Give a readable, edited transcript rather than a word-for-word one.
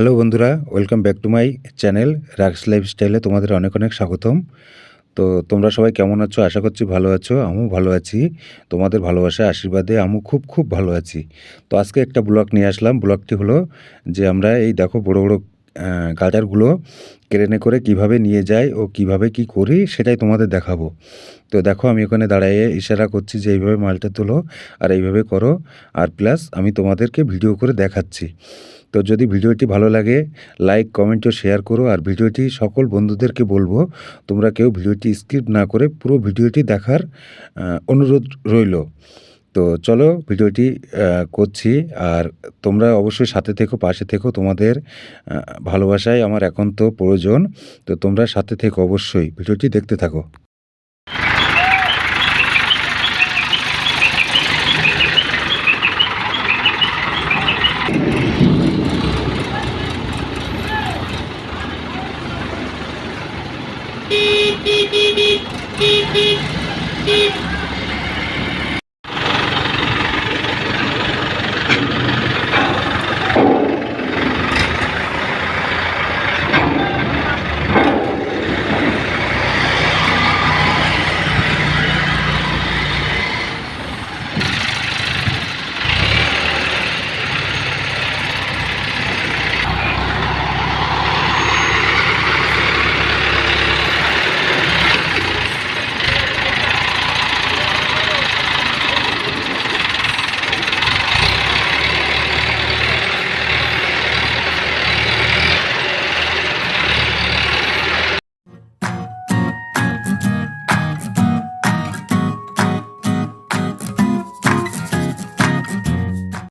Hello বন্ধুরা, welcome back to my channel রাক্স লাইফস্টাইলে তোমাদের অনেক অনেক স্বাগতম। তো তোমরা সবাই কেমন আছো? আশা করছি ভালো আছো। আমিও ভালো আছি। তোমাদের ভালোবাসা আশীর্বাদে আমিও খুব খুব ভালো আছি। তো আজকে একটা ব্লগ নিয়ে আসলাম। ব্লগটি হলো যে আমরা এই দেখো বড় বড় গাজরগুলো ক্রেনে করে কিভাবে নিয়ে যাই ও কিভাবে কি করি সেটাই তোমাদের দেখাবো। তো দেখো আমি ওখানে দাঁড়িয়ে ইশারা করছি যে এইভাবে মালটা তোলো আর এইভাবে করো, আর প্লাস আমি তোমাদেরকে ভিডিও করে দেখাচ্ছি। তো যদি ভিডিওটি ভালো লাগে লাইক কমেন্ট ও শেয়ার করো, আর ভিডিওটি সকল বন্ধুদেরকে বলবো তোমরা কেউ ভিডিওটি স্কিপ না করে পুরো ভিডিওটি দেখার অনুরোধ রইল। তো চলো ভিডিওটি করছি, আর তোমরা অবশ্যই সাথে থেকো, পাশে থেকো। তোমাদের ভালোবাসায় আমার একান্ত প্রয়োজন। তো তোমরা সাথে থেকো, অবশ্যই ভিডিওটি দেখতে থাকো।